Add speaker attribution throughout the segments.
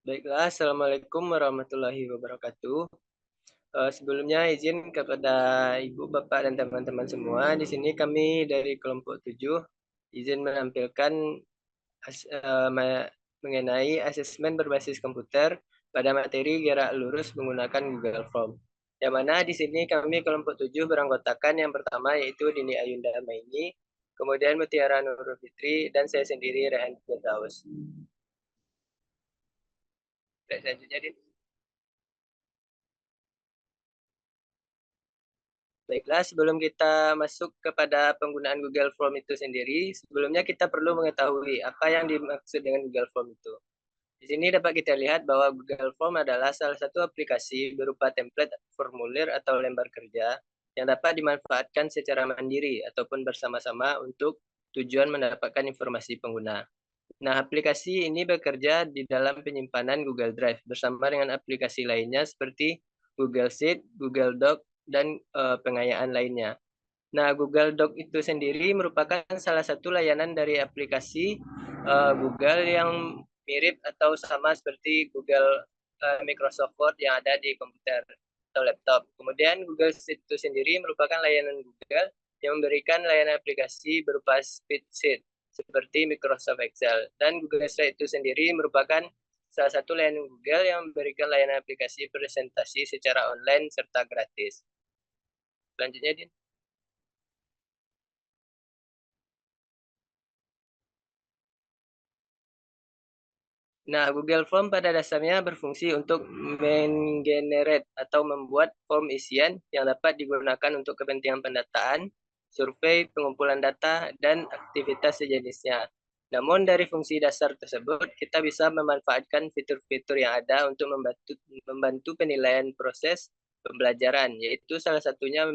Speaker 1: Baiklah, Assalamualaikum warahmatullahi wabarakatuh. Sebelumnya izin kepada Ibu, Bapak, dan teman-teman semua. Di sini kami dari kelompok 7 izin menampilkan mengenai asesmen berbasis komputer pada materi gerak lurus menggunakan Google Form. Yang mana di sini kami kelompok 7 beranggotakan yang pertama yaitu Dini Ayunda Maini, kemudian Mutiara Nurul Fitri, dan saya sendiri Rehan Firdaus. Selanjutnya, Din. Baiklah, sebelum kita masuk kepada penggunaan Google Form itu sendiri, sebelumnya kita perlu mengetahui apa yang dimaksud dengan Google Form itu. Di sini dapat kita lihat bahwa Google Form adalah salah satu aplikasi berupa template formulir atau lembar kerja yang dapat dimanfaatkan secara mandiri ataupun bersama-sama untuk tujuan mendapatkan informasi pengguna. Nah, aplikasi ini bekerja di dalam penyimpanan Google Drive bersama dengan aplikasi lainnya seperti Google Sheet, Google Doc, dan pengayaan lainnya. Nah, Google Doc itu sendiri merupakan salah satu layanan dari aplikasi Google yang mirip atau sama seperti Google Microsoft Word yang ada di komputer atau laptop. Kemudian Google Sheet itu sendiri merupakan layanan Google yang memberikan layanan aplikasi berupa spreadsheet seperti Microsoft Excel. Dan Google Sheet itu sendiri merupakan salah satu layanan Google yang memberikan layanan aplikasi presentasi secara online serta gratis. Selanjutnya, Din. Nah, Google Form pada dasarnya berfungsi untuk menggenerate atau membuat form isian yang dapat digunakan untuk kepentingan pendataan, survei, pengumpulan data, dan aktivitas sejenisnya. Namun dari fungsi dasar tersebut, kita bisa memanfaatkan fitur-fitur yang ada untuk membantu penilaian proses pembelajaran, yaitu salah satunya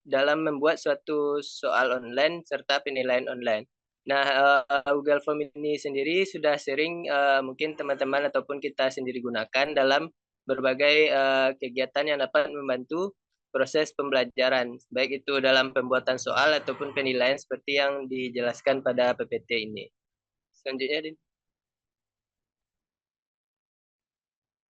Speaker 1: dalam membuat suatu soal online serta penilaian online. Nah, Google Form ini sendiri sudah sering mungkin teman-teman ataupun kita sendiri gunakan dalam berbagai kegiatan yang dapat membantu proses pembelajaran, baik itu dalam pembuatan soal ataupun penilaian seperti yang dijelaskan pada PPT ini. Selanjutnya, Din.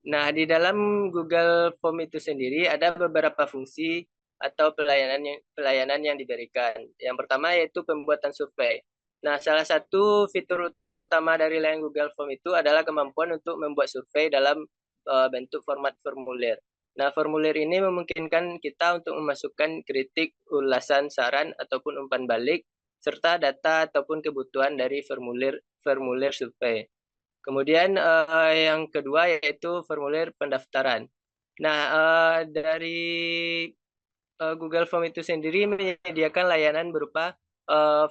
Speaker 1: Nah, di dalam Google Form itu sendiri ada beberapa fungsi atau pelayanan yang diberikan. Yang pertama yaitu pembuatan survei. Nah, salah satu fitur utama dari layanan Google Form itu adalah kemampuan untuk membuat survei dalam bentuk format formulir. Nah, formulir ini memungkinkan kita untuk memasukkan kritik, ulasan, saran, ataupun umpan balik, serta data ataupun kebutuhan dari formulir survei. Kemudian yang kedua yaitu formulir pendaftaran. Nah, dari Google Form itu sendiri menyediakan layanan berupa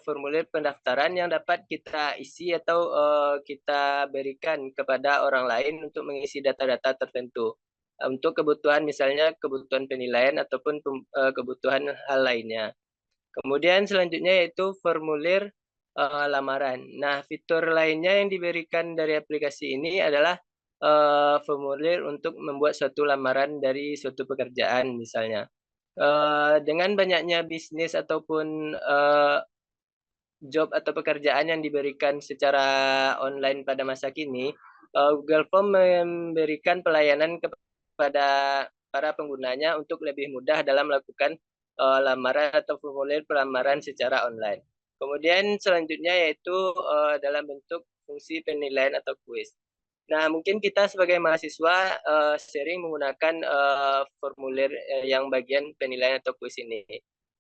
Speaker 1: formulir pendaftaran yang dapat kita isi atau kita berikan kepada orang lain untuk mengisi data-data tertentu. Untuk kebutuhan misalnya kebutuhan penilaian ataupun kebutuhan hal lainnya. Kemudian selanjutnya yaitu formulir lamaran. Nah, fitur lainnya yang diberikan dari aplikasi ini adalah formulir untuk membuat suatu lamaran dari suatu pekerjaan misalnya. Dengan banyaknya bisnis ataupun job atau pekerjaan yang diberikan secara online pada masa kini, Google Form memberikan pelayanan kepada para penggunanya untuk lebih mudah dalam melakukan lamaran atau formulir pelamaran secara online. Kemudian selanjutnya yaitu dalam bentuk fungsi penilaian atau kuis. Nah, mungkin kita sebagai mahasiswa sering menggunakan formulir yang bagian penilaian atau kuis ini.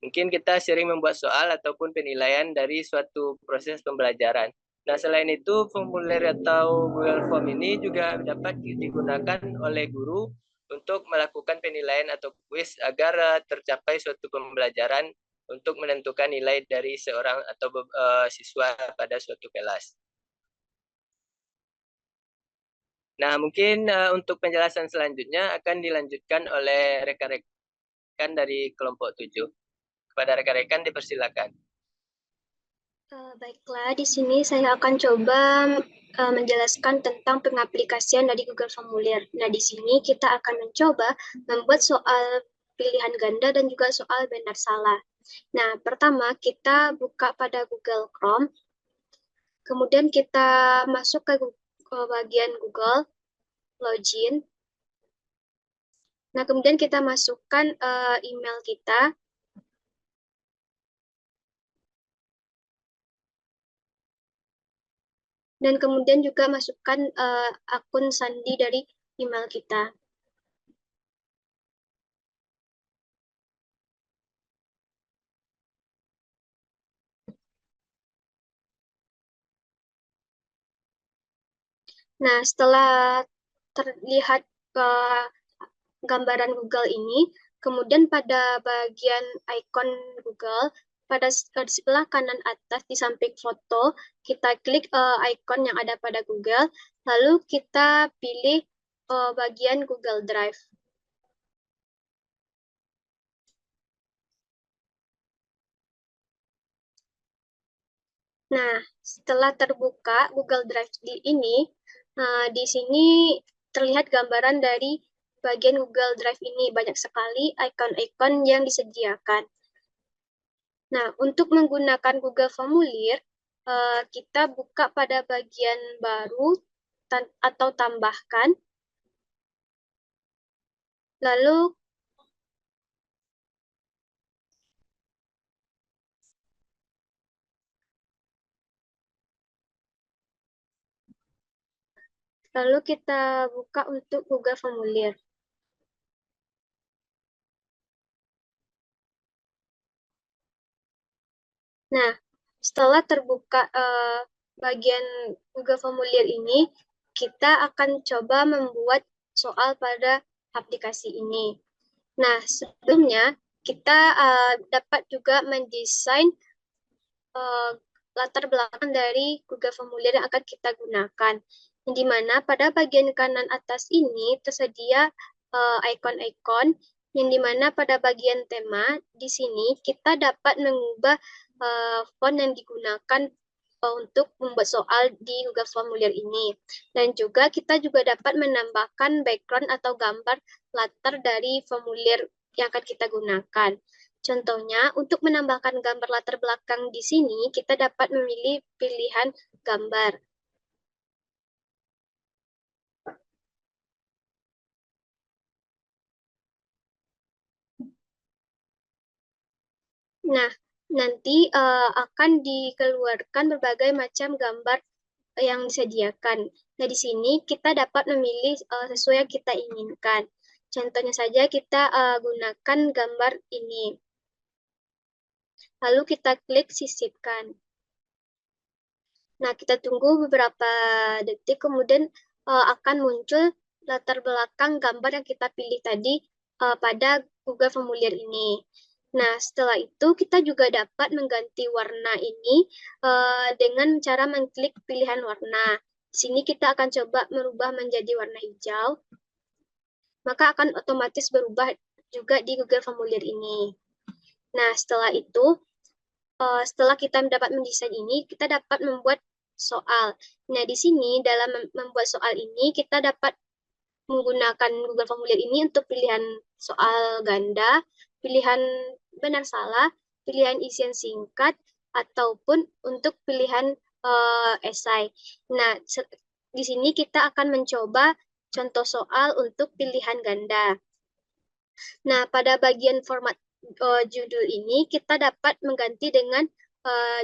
Speaker 1: Mungkin kita sering membuat soal ataupun penilaian dari suatu proses pembelajaran. Nah, selain itu, formulir atau Google Form ini juga dapat digunakan oleh guru untuk melakukan penilaian atau kuis agar tercapai suatu pembelajaran untuk menentukan nilai dari seorang atau siswa pada suatu kelas. Nah, mungkin untuk penjelasan selanjutnya akan dilanjutkan oleh rekan-rekan dari kelompok 7. Kepada rekan-rekan dipersilakan.
Speaker 2: Baiklah, di sini saya akan coba menjelaskan tentang pengaplikasian dari Google Formulir. Nah, di sini kita akan mencoba membuat soal pilihan ganda dan juga soal benar salah. Nah, pertama kita buka pada Google Chrome, kemudian kita masuk ke bagian Google, login. Nah, kemudian kita masukkan email kita. Dan kemudian juga masukkan akun sandi dari email kita. Nah, setelah terlihat gambaran Google ini, kemudian pada bagian icon Google, pada sebelah kanan atas di samping foto, kita klik icon yang ada pada Google, lalu kita pilih bagian Google Drive. Nah, setelah terbuka Google Drive ini, di sini terlihat gambaran dari bagian Google Drive ini. Banyak sekali icon-icon yang disediakan. Nah, untuk menggunakan Google Formulir, kita buka pada bagian baru atau tambahkan. Lalu kita buka untuk Google Formulir. Nah, setelah terbuka bagian Google Formulir ini, kita akan coba membuat soal pada aplikasi ini. Nah, sebelumnya kita dapat juga mendesain latar belakang dari Google Formulir yang akan kita gunakan. Di mana pada bagian kanan atas ini tersedia icon-icon yang dimana pada bagian tema di sini kita dapat mengubah font yang digunakan untuk membuat soal di Google Formulir ini. Dan juga kita juga dapat menambahkan background atau gambar latar dari formulir yang akan kita gunakan. Contohnya, untuk menambahkan gambar latar belakang di sini, kita dapat memilih pilihan gambar. Nah, nanti akan dikeluarkan berbagai macam gambar yang disediakan. Nah, di sini kita dapat memilih sesuai yang kita inginkan. Contohnya saja kita gunakan gambar ini. Lalu kita klik sisipkan. Nah, kita tunggu beberapa detik, kemudian akan muncul latar belakang gambar yang kita pilih tadi pada Google Formulir ini. Nah, setelah itu kita juga dapat mengganti warna ini dengan cara mengklik pilihan warna. Di sini kita akan coba merubah menjadi warna hijau, maka akan otomatis berubah juga di Google Formulir ini. Nah, setelah itu, setelah kita dapat mendesain ini, kita dapat membuat soal. Nah, di sini dalam membuat soal ini, kita dapat menggunakan Google Formulir ini untuk pilihan soal ganda, pilihan benar salah, pilihan isian singkat, ataupun untuk pilihan esai. Nah, di sini kita akan mencoba contoh soal untuk pilihan ganda. Nah, pada bagian format judul ini, kita dapat mengganti dengan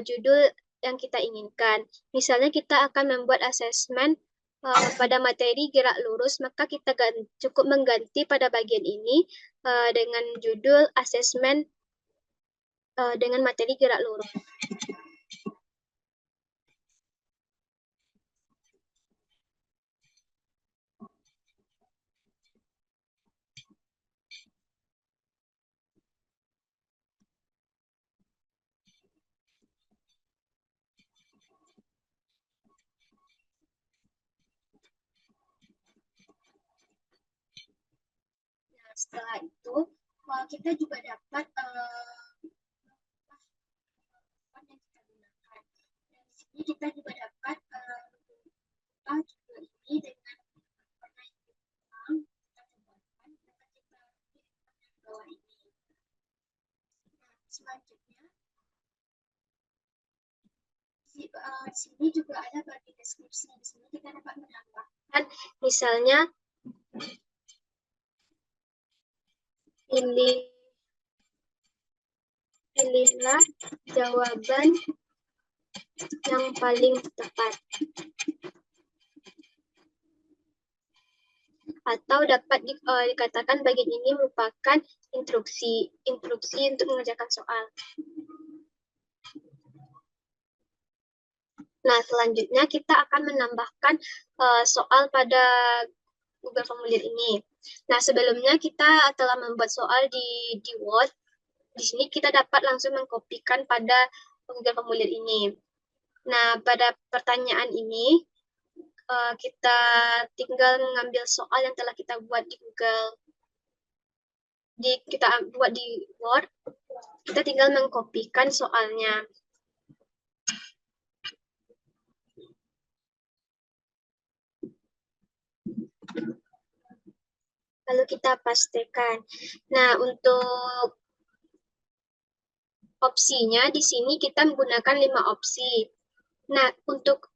Speaker 2: judul yang kita inginkan. Misalnya kita akan membuat asesmen pada materi gerak lurus, maka kita cukup mengganti pada bagian ini dengan judul asesmen dengan materi gerak lurus. Nah, setelah itu kita juga dapat yang kita gunakan. Dan di sini kita juga dapat judul ini dengan warna yang hitam, kita tambahkan dengan kita bawah ini. Nah, selanjutnya di sini juga ada bagian deskripsi. Di sini kita dapat menambahkan misalnya Pilihlah jawaban yang paling tepat. Atau dapat dikatakan bagian ini merupakan instruksi untuk mengerjakan soal. Nah, selanjutnya kita akan menambahkan soal pada Google Formulir ini. Nah, sebelumnya kita telah membuat soal di Word. Di sini kita dapat langsung mengkopikan pada Google Formulir ini. Nah, pada pertanyaan ini, kita tinggal mengambil soal yang telah kita buat di Google. Kita buat di Word, kita tinggal mengkopikan soalnya. Lalu kita pastikan. Nah, untuk opsinya di sini kita menggunakan 5 opsi. Nah, untuk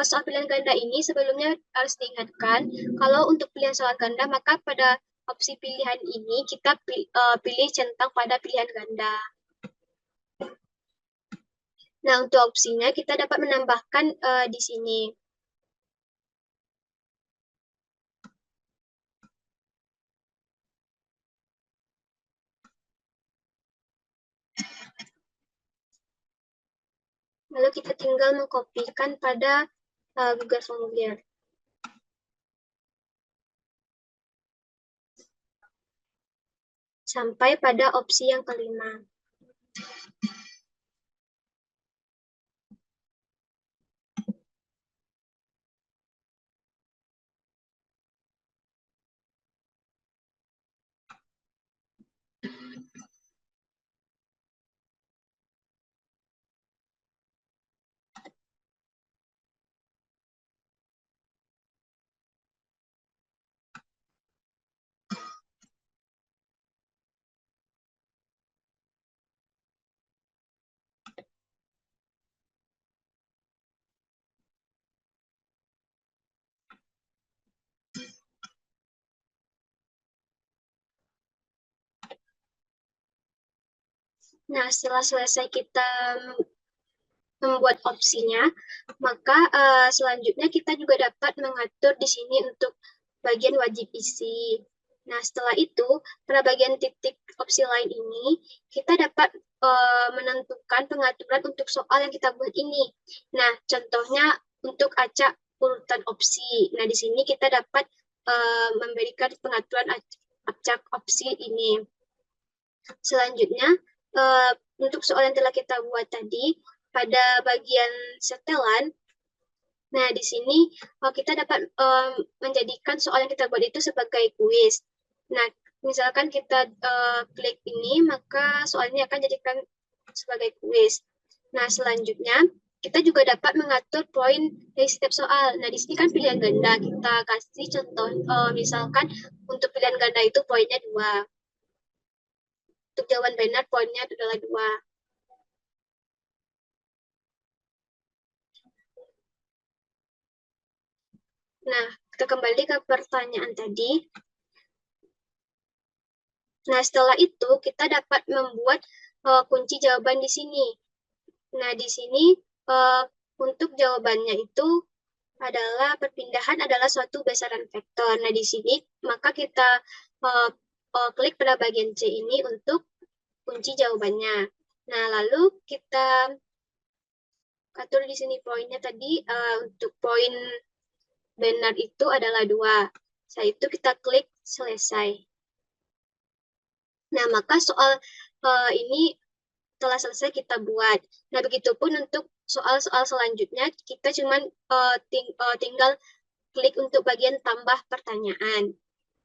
Speaker 2: soal pilihan ganda ini sebelumnya harus diingatkan, kalau untuk pilihan soal ganda, maka pada opsi pilihan ini kita pilih centang pada pilihan ganda. Nah, untuk opsinya kita dapat menambahkan di sini. Lalu kita tinggal mengkopikan pada Google Formulir. Sampai pada opsi yang kelima. Nah, setelah selesai kita membuat opsinya, maka selanjutnya kita juga dapat mengatur di sini untuk bagian wajib isi. Nah, setelah itu, pada bagian titik opsi lain ini, kita dapat menentukan pengaturan untuk soal yang kita buat ini. Nah, contohnya untuk acak urutan opsi. Nah, di sini kita dapat memberikan pengaturan acak opsi ini. Selanjutnya, untuk soal yang telah kita buat tadi, pada bagian setelan, nah di sini kita dapat menjadikan soal yang kita buat itu sebagai kuis. Nah, misalkan kita klik ini, maka soalnya akan jadikan sebagai kuis. Nah, selanjutnya, kita juga dapat mengatur poin dari setiap soal. Nah, di sini kan pilihan ganda. Kita kasih contoh, misalkan untuk pilihan ganda itu poinnya 2. Untuk jawaban benar poinnya adalah 2. Nah, kita kembali ke pertanyaan tadi. Nah, setelah itu kita dapat membuat kunci jawaban di sini. Nah, di sini untuk jawabannya itu adalah perpindahan adalah suatu besaran vektor. Nah, di sini maka kita klik pada bagian C ini untuk kunci jawabannya. Nah, lalu kita atur di sini poinnya tadi untuk poin benar itu adalah 2. Setelah itu kita klik selesai. Nah, maka soal ini telah selesai kita buat. Nah, begitupun untuk soal-soal selanjutnya, kita cuma tinggal klik untuk bagian tambah pertanyaan.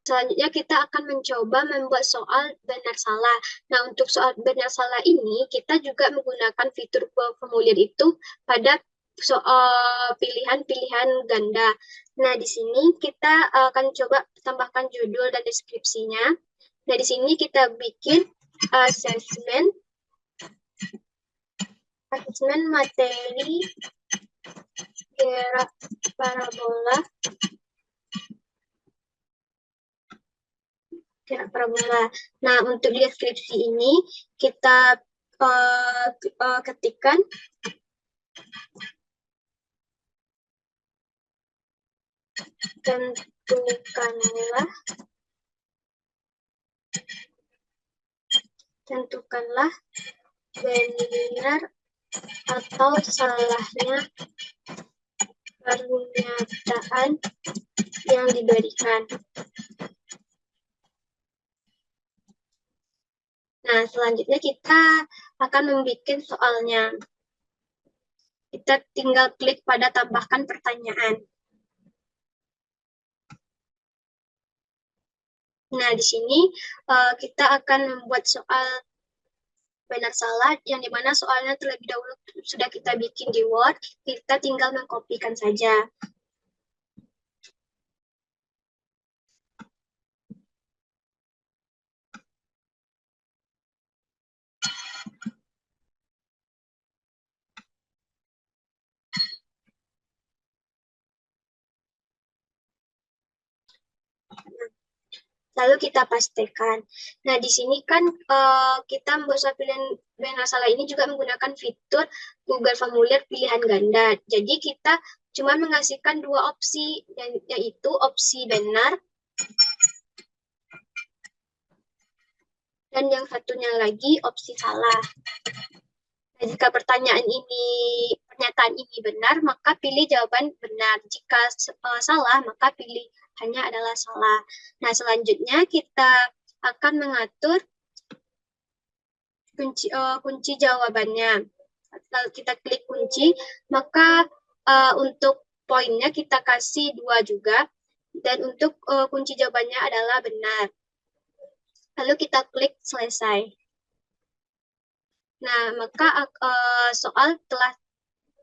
Speaker 2: Selanjutnya kita akan mencoba membuat soal benar salah. Nah, untuk soal benar salah ini, kita juga menggunakan fitur formulir itu pada soal pilihan-pilihan ganda. Nah, di sini kita akan coba tambahkan judul dan deskripsinya. Nah, di sini kita bikin assessment materi gerak parabola gerak parabola. Nah, untuk di deskripsi ini kita ketikkan tentukanlah benar atau salahnya pernyataan yang diberikan. Nah, selanjutnya kita akan membuat soalnya. Kita tinggal klik pada tambahkan pertanyaan. Nah, di sini kita akan membuat soal benar salah, yang dimana soalnya terlebih dahulu sudah kita bikin di Word, kita tinggal mengkopikan saja. Lalu kita pastikan. Nah, di sini kan kita membuat soal pilihan benar salah ini juga menggunakan fitur Google Formulir pilihan ganda. Jadi kita cuma mengasihkan dua opsi, yaitu opsi benar dan yang satunya lagi opsi salah. Nah, jika pernyataan ini benar, maka pilih jawaban benar. Jika salah, maka pilihannya adalah salah. Nah, selanjutnya kita akan mengatur kunci jawabannya. Kalau kita klik kunci, maka untuk poinnya kita kasih 2 juga, dan untuk kunci jawabannya adalah benar. Lalu kita klik selesai. Nah, maka soal telah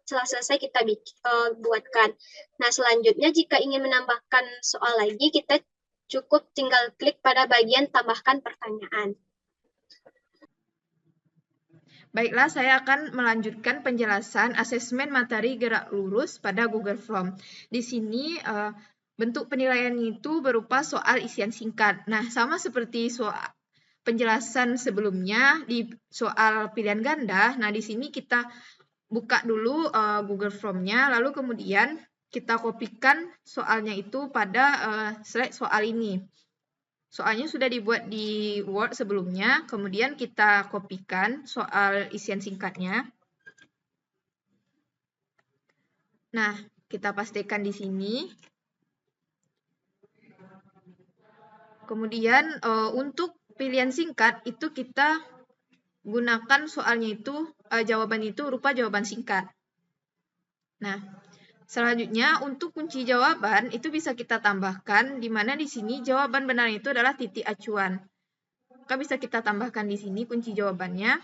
Speaker 2: selesai kita buatkan. Nah, selanjutnya jika ingin menambahkan soal lagi, kita cukup tinggal klik pada bagian tambahkan pertanyaan.
Speaker 3: Baiklah, saya akan melanjutkan penjelasan asesmen materi gerak lurus pada Google Form. Di sini bentuk penilaian itu berupa soal isian singkat. Nah, sama seperti soal penjelasan sebelumnya di soal pilihan ganda. Nah, di sini kita buka dulu Google Form-nya, lalu kemudian kita kopikan soalnya itu pada slide soal ini. Soalnya sudah dibuat di Word sebelumnya, kemudian kita kopikan soal isian singkatnya. Nah, kita pastikan di sini. Kemudian untuk pilihan singkat itu kita gunakan soalnya itu, jawaban itu rupa jawaban singkat. Nah, selanjutnya untuk kunci jawaban itu bisa kita tambahkan, di mana di sini jawaban benar itu adalah titik acuan. Maka bisa kita tambahkan di sini kunci jawabannya.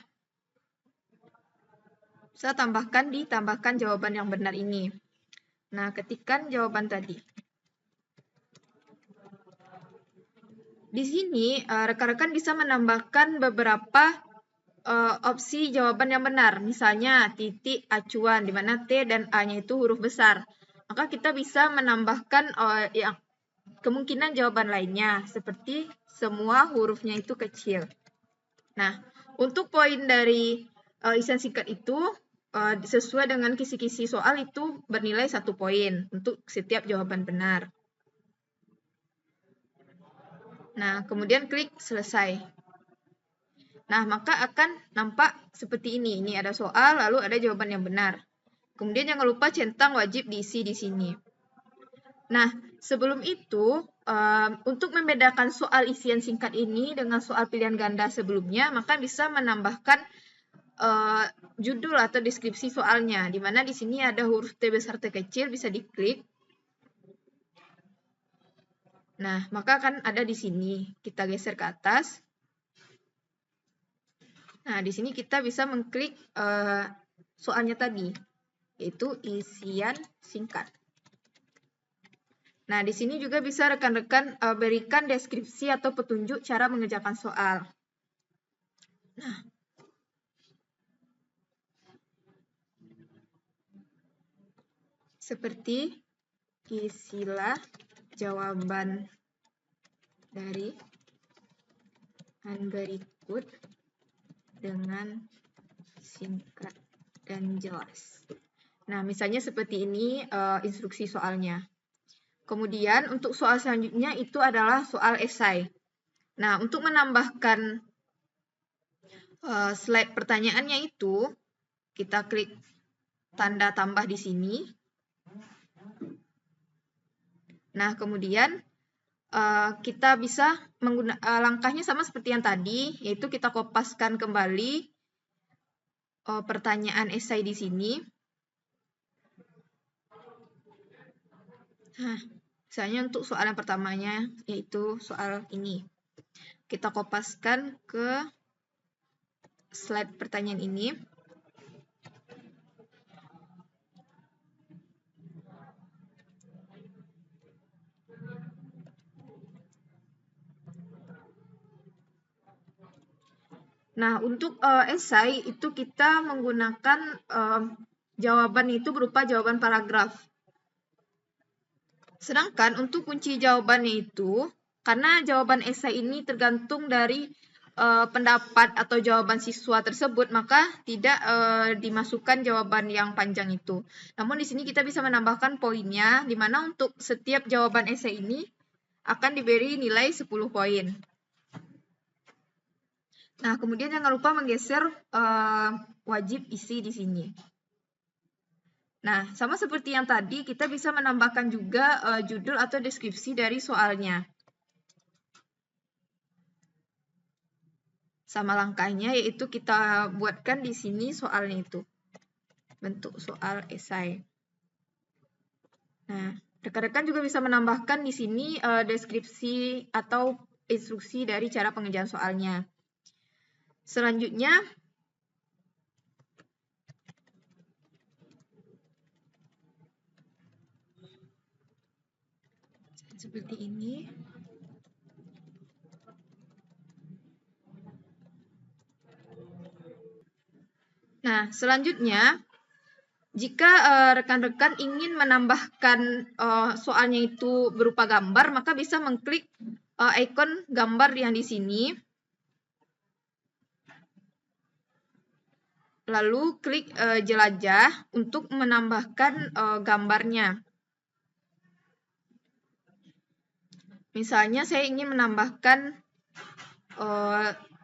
Speaker 3: Bisa ditambahkan jawaban yang benar ini. Nah, ketikkan jawaban tadi. Di sini rekan-rekan bisa menambahkan beberapa opsi jawaban yang benar. Misalnya titik acuan, di mana T dan A-nya itu huruf besar. Maka kita bisa menambahkan yang kemungkinan jawaban lainnya, seperti semua hurufnya itu kecil. Nah, untuk poin dari isian singkat itu, sesuai dengan kisi-kisi soal itu bernilai 1 poin untuk setiap jawaban benar. Nah, kemudian klik selesai. Nah, maka akan nampak seperti ini. Ini ada soal, lalu ada jawaban yang benar. Kemudian jangan lupa centang wajib diisi di sini. Nah, sebelum itu, untuk membedakan soal isian singkat ini dengan soal pilihan ganda sebelumnya, maka bisa menambahkan judul atau deskripsi soalnya, di mana di sini ada huruf T besar T kecil, bisa diklik. Nah, maka akan ada di sini. Kita geser ke atas. Nah, di sini kita bisa mengklik soalnya tadi, yaitu isian singkat. Nah, di sini juga bisa rekan-rekan berikan deskripsi atau petunjuk cara mengerjakan soal. Nah, seperti isilah jawaban dari berikut dengan singkat dan jelas. Nah, misalnya seperti ini instruksi soalnya. Kemudian untuk soal selanjutnya itu adalah soal esai. Nah, untuk menambahkan slide pertanyaannya itu, kita klik tanda tambah di sini. Nah, kemudian kita bisa langkahnya sama seperti yang tadi, yaitu kita kopaskan kembali pertanyaan esai di sini. Nah, misalnya untuk soal yang pertamanya, yaitu soal ini. Kita kopaskan ke slide pertanyaan ini. Nah, untuk esai itu kita menggunakan jawaban itu berupa jawaban paragraf. Sedangkan untuk kunci jawabannya itu, karena jawaban esai ini tergantung dari pendapat atau jawaban siswa tersebut, maka tidak dimasukkan jawaban yang panjang itu. Namun di sini kita bisa menambahkan poinnya, di mana untuk setiap jawaban esai ini akan diberi nilai 10 poin. Nah, kemudian jangan lupa menggeser wajib isi di sini. Nah, sama seperti yang tadi, kita bisa menambahkan juga judul atau deskripsi dari soalnya. Sama langkahnya, yaitu kita buatkan di sini soalnya itu. Bentuk soal esai. Nah, rekan-rekan juga bisa menambahkan di sini deskripsi atau instruksi dari cara pengerjaan soalnya. Selanjutnya, seperti ini. Nah, selanjutnya, jika rekan-rekan ingin menambahkan soalnya itu berupa gambar, maka bisa mengklik ikon gambar yang di sini. Lalu klik jelajah untuk menambahkan gambarnya. Misalnya saya ingin menambahkan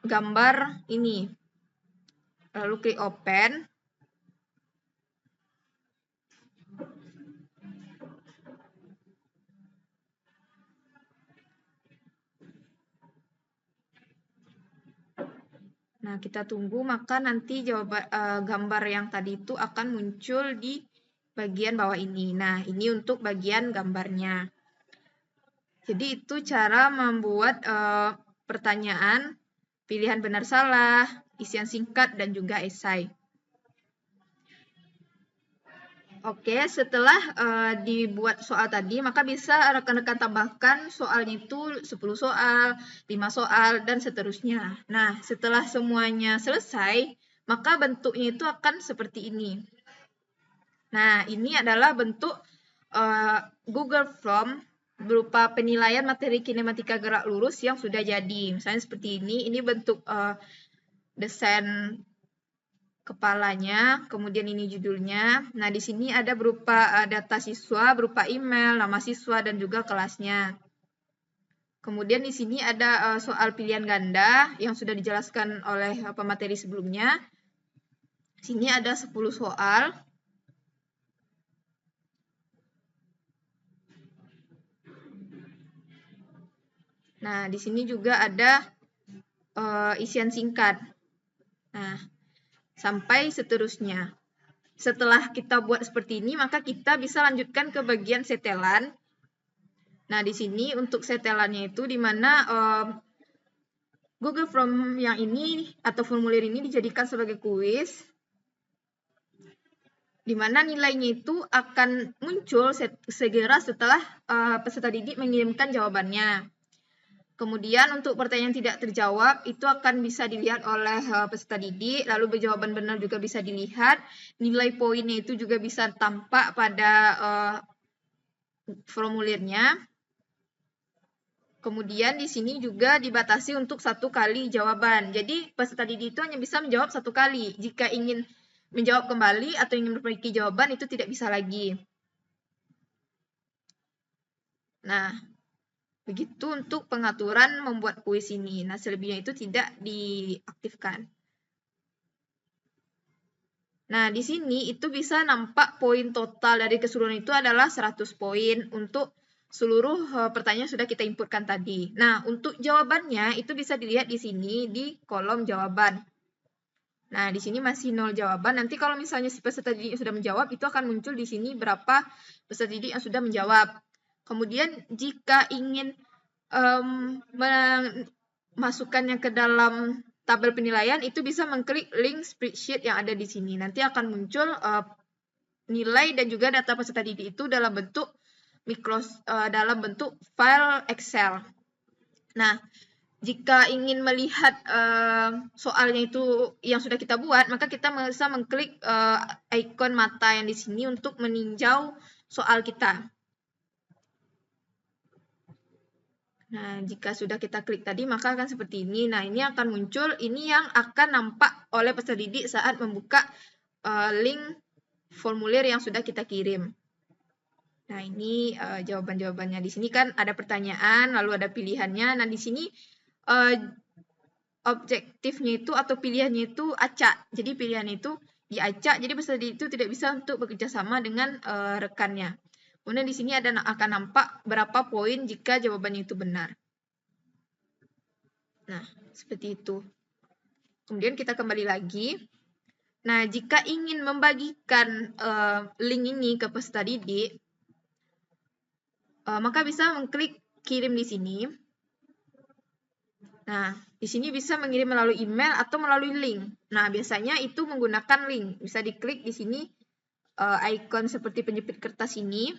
Speaker 3: gambar ini. Lalu klik open. Nah, kita tunggu, maka nanti gambar yang tadi itu akan muncul di bagian bawah ini. Nah, ini untuk bagian gambarnya. Jadi itu cara membuat pertanyaan, pilihan benar salah, isian singkat, dan juga esai. Oke, setelah dibuat soal tadi, maka bisa rekan-rekan tambahkan soalnya itu 10 soal, 5 soal, dan seterusnya. Nah, setelah semuanya selesai, maka bentuknya itu akan seperti ini. Nah, ini adalah bentuk Google Form berupa penilaian materi kinematika gerak lurus yang sudah jadi. Misalnya seperti ini bentuk desain kepalanya, kemudian ini judulnya. Nah, di sini ada berupa data siswa, berupa email, nama siswa, dan juga kelasnya. Kemudian di sini ada soal pilihan ganda yang sudah dijelaskan oleh pemateri sebelumnya. Di sini ada 10 soal. Nah, di sini juga ada isian singkat. Nah, sampai seterusnya. Setelah kita buat seperti ini, maka kita bisa lanjutkan ke bagian setelan. Nah, di sini untuk setelannya itu di mana Google Form yang ini atau formulir ini dijadikan sebagai kuis, di mana nilainya itu akan muncul segera setelah peserta didik mengirimkan jawabannya. Kemudian untuk pertanyaan tidak terjawab itu akan bisa dilihat oleh peserta didik, lalu jawaban benar juga bisa dilihat, nilai poinnya itu juga bisa tampak pada formulirnya. Kemudian di sini juga dibatasi untuk 1 kali jawaban. Jadi peserta didik itu hanya bisa menjawab 1 kali. Jika ingin menjawab kembali atau ingin memperbaiki jawaban itu tidak bisa lagi. Nah, begitu untuk pengaturan membuat kuis ini. Nah, selebihnya itu tidak diaktifkan. Nah, di sini itu bisa nampak poin total dari keseluruhan itu adalah 100 poin untuk seluruh pertanyaan sudah kita inputkan tadi. Nah, untuk jawabannya itu bisa dilihat di sini di kolom jawaban. Nah, di sini masih 0 jawaban. Nanti kalau misalnya si peserta didik yang sudah menjawab, itu akan muncul di sini berapa peserta didik yang sudah menjawab. Kemudian, jika ingin memasukkannya ke dalam tabel penilaian, itu bisa mengklik link spreadsheet yang ada di sini. Nanti akan muncul nilai dan juga data peserta didik itu dalam bentuk file Excel. Nah, jika ingin melihat soalnya itu yang sudah kita buat, maka kita bisa mengklik ikon mata yang di sini untuk meninjau soal kita. Nah, jika sudah kita klik tadi, maka akan seperti ini. Nah, ini akan muncul, ini yang akan nampak oleh peserta didik saat membuka link formulir yang sudah kita kirim. Nah, ini jawaban-jawabannya. Di sini kan ada pertanyaan, lalu ada pilihannya. Nah, di sini objektifnya itu atau pilihannya itu acak. Jadi pilihannya itu diacak, jadi peserta didik itu tidak bisa untuk bekerja sama dengan rekannya. Kemudian di sini akan nampak berapa poin jika jawabannya itu benar. Nah, seperti itu. Kemudian kita kembali lagi. Nah, jika ingin membagikan link ini ke peserta didik, maka bisa mengklik kirim di sini. Nah, di sini bisa mengirim melalui email atau melalui link. Nah, biasanya itu menggunakan link. Bisa diklik di sini ikon seperti penjepit kertas ini.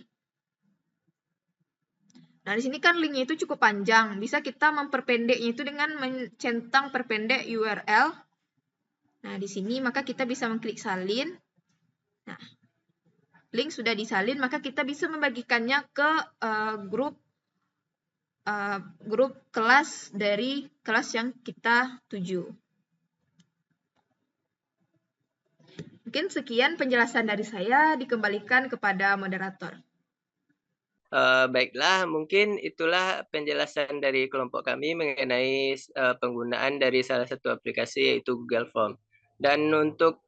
Speaker 3: Nah, di sini kan linknya itu cukup panjang. Bisa kita memperpendeknya itu dengan mencentang perpendek URL. Nah, di sini maka kita bisa mengklik salin. Nah, link sudah disalin, maka kita bisa membagikannya ke grup kelas dari kelas yang kita tuju. Mungkin sekian penjelasan dari saya, dikembalikan kepada moderator.
Speaker 1: Baiklah, mungkin itulah penjelasan dari kelompok kami mengenai penggunaan dari salah satu aplikasi yaitu Google Form. Dan untuk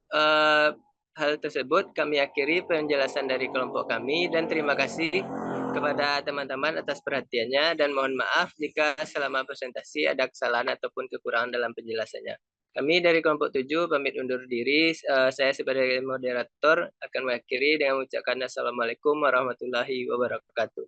Speaker 1: hal tersebut kami akhiri penjelasan dari kelompok kami dan terima kasih kepada teman-teman atas perhatiannya dan mohon maaf jika selama presentasi ada kesalahan ataupun kekurangan dalam penjelasannya. Kami dari kelompok 7 pamit undur diri. Saya sebagai moderator akan mengakhiri dengan mengucapkan Assalamualaikum warahmatullahi wabarakatuh.